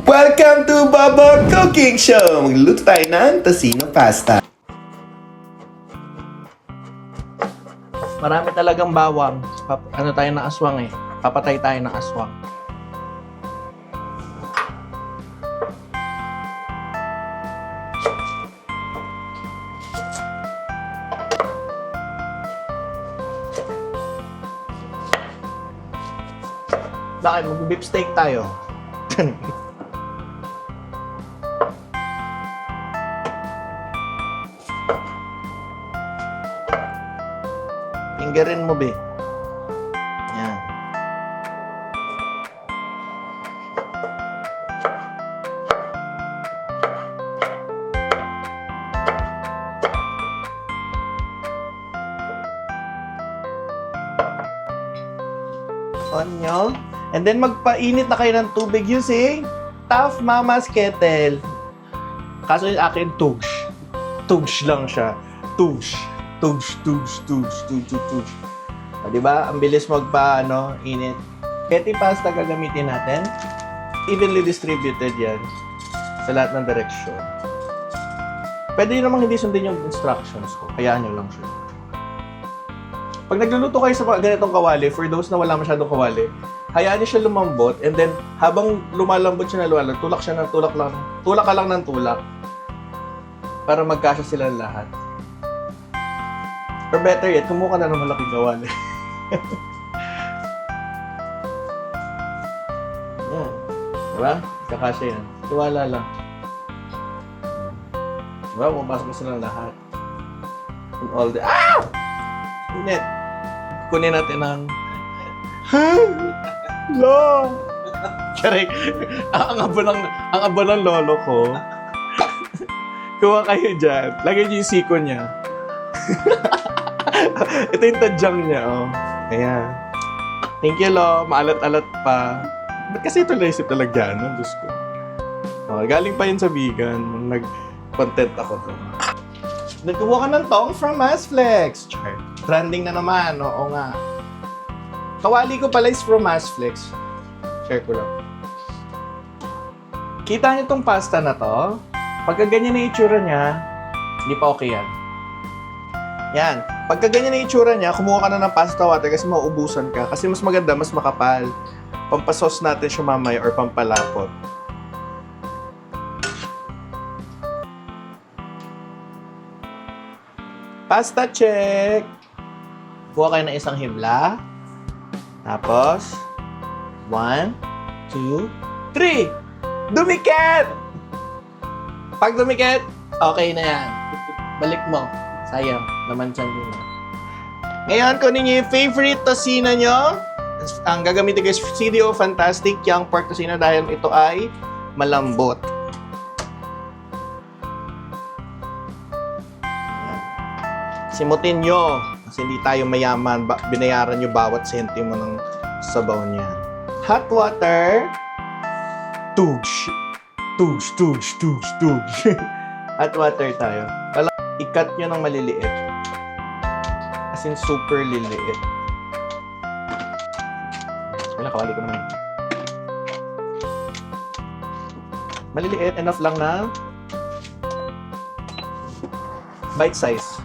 Welcome to Baba Cooking Show! Magluluto tayo ng tocino pasta. Marami talagang bawang. Ano tayo ng aswang eh. Papatay tayo ng aswang. Bakit? Mag-beef steak tayo. Fingerin mo, be. Yan. Onion. And then magpainit na kayo ng tubig using Tough Mama's Kettle. Kaso yung akin, tugs. Tugs lang siya. Tugs. Tugs. Diba? Ang bilis init. Keti pasta gagamitin natin. Evenly distributed yan sa lahat ng direksyon. Pwede yun namang hindi sundin yung instructions ko. Hayaan nyo lang siya. Pag nagluluto kayo sa ganitong kawali, for those na wala masyadong kawali, hayaan niyo siya lumambot, and then habang lumalambot siya na lumalambot, tulak siya ng tulak lang. Tulak ka lang ng tulak para magkasya sila lahat. Or better yet, kumuha ka na ng malaking kawali. Yan. Diba? Kakasya yan. Tiwala lang. Diba? Pumapasok na sila lahat. And all the... Ah! Init. Kunin natin ang... Lo! Charik. Ang abo ng lolo ko. Kuha kayo dyan. Lagyan niyo yung siko niya. Ito yung tadyang niya, oh. Ayan. Thank you, Lo. Maalat-alat pa. Ba't kasi ito naisip na lagyan, no? Diyos ko. Oh, galing pa yun sa vegan. Nag-content ako to. Nagkuha ka ng tong from Masflex. Char. Trending na naman. Oo nga. Kawali ko pala is from Masflex. Share ko lang. Kita niyo tong pasta na to? Pagka ganyan na itsura niya, hindi pa okay yan. Yan. Pagka ganyan na itsura niya, kumuha ka na ng pasta water kasi mauubusan ka. Kasi mas maganda, mas makapal. Pampasos natin siya mamaya or pampalapot. Pasta check! Kuha kayo ng isang himla. Tapos, 1, 2, 3! Dumikit! Pag dumikit, okay na yan. Balik mo. Sayang, naman dyan din. Ngayon, kunin niyo yung favorite tocino nyo. Ang gagamitin ko is CDO Fantastic Young Pork Tocino dahil ito ay malambot. Simutin nyo. Kasi hindi tayo mayaman. Binayaran nyo bawat sentimo ng sabaw niya. Hot water. Tugs. Hot water tayo. I-cut nyo ng maliliit. As in, super liliit. Wala, kawali ko naman. Maliliit. Enough lang na bite size.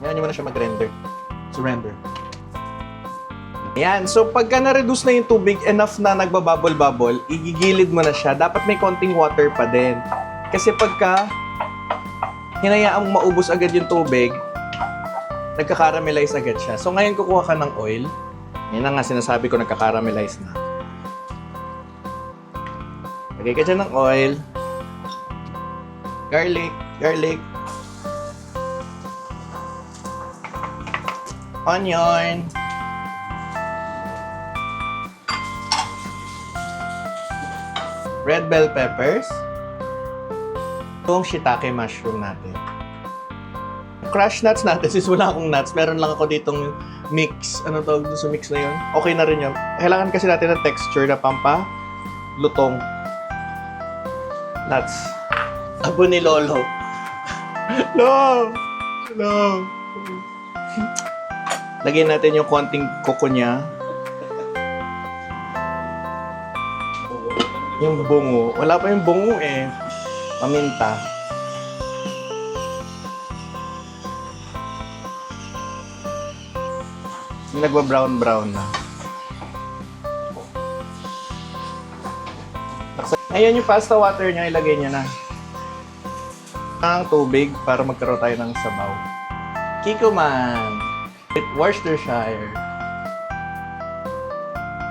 Ngayon nyo muna siya mag-render. Surrender. Ayan. So, pagka na-reduce na yung tubig, enough na nagbabubble-bubble, igigilid mo na siya. Dapat may konting water pa din. Kasi pagka hinayaan mo maubos agad yung tubig, nagka-caramelize agad siya. So, ngayon kukuha ka ng oil. Yan na nga sinasabi ko, nagka-caramelize na. Lagay ka dyan ng oil. Garlic. Onion. Red bell peppers. Itong shiitake mushroom natin. Crushed nuts natin, since wala akong nuts, meron lang ako ditong mix. Ano tawag doon sa mix na yun? Okay na rin yun. Kailangan kasi natin ng texture na lutong. Nuts. Abo ni Lolo. Lolo. Lagyan natin yung konting kuko niya. Yung bungo. Wala pa yung bungo eh. Paminta. Yung nagwa-brown-brown na. Ayan yung pasta water niya, ilagay niya na. Ang tubig para magkaroon tayo ng sabaw. Kikkoman with Worcestershire.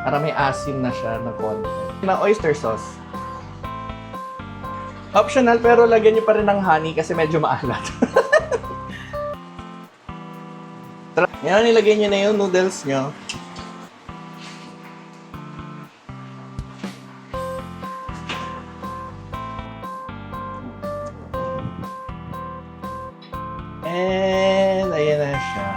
Para may asim na siya na konti. Na oyster sauce. Optional pero lagyan niyo pa rin ng honey kasi medyo maalat. Ngayon nilagay niyo na yung noodles niyo. And ayan na siya.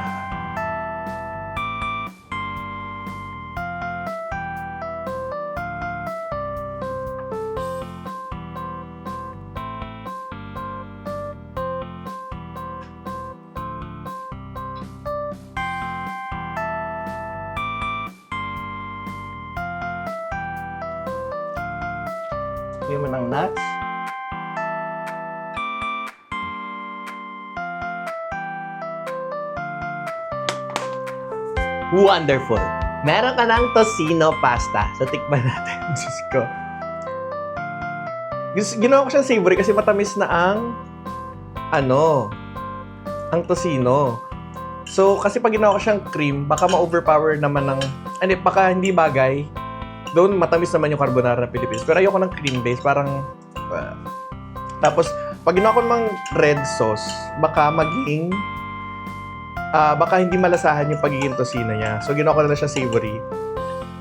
Lagyan mo ng nuts. Wonderful! Meron ka ng tocino pasta. So, tikman natin. Diyos ko. Ginawa ko siyang savory kasi matamis na ang ang tocino. So, kasi pag ginawa ko siyang cream, baka ma-overpower naman ng, baka hindi bagay. Doon, matamis naman yung carbonara ng Philippines. Pero ayoko ng cream base, parang, tapos, pag ginawa ko namang red sauce, baka maging, baka hindi malasahan yung pagiging tocino niya. So, ginawa ko na siya savory.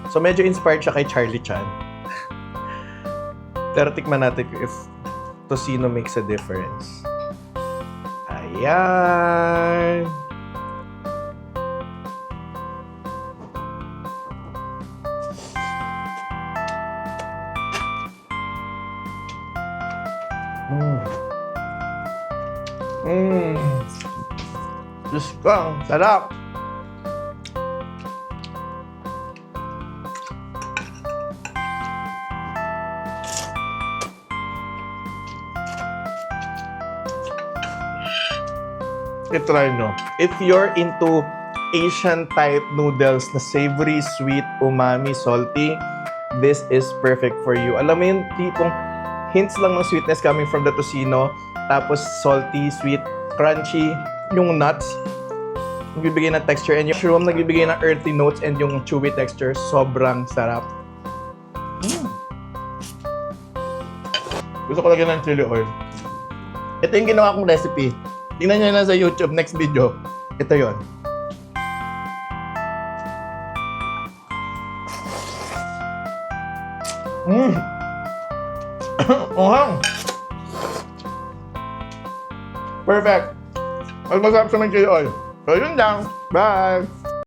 So, medyo inspired siya kay Charlie Chan. Pero tikman natin if tocino makes a difference. Ayan. Diyos ko, ang sarap. I-try nyo. If you're into Asian type noodles na savory, sweet, umami, salty, this is perfect for you. Alam mo yung tipong hints lang ng sweetness coming from the tocino, tapos salty, sweet, crunchy, yung nuts, nagbibigay ng texture, and yung mushroom, nagbibigay ng earthy notes, and yung chewy texture, sobrang sarap. Gusto ko lagyan ng chili oil. Ito yung ginawa kong recipe. Tingnan nyo na sa YouTube, next video. Ito yon. Perfect. Masarap sa may chili oil. So, yun lang. Bye!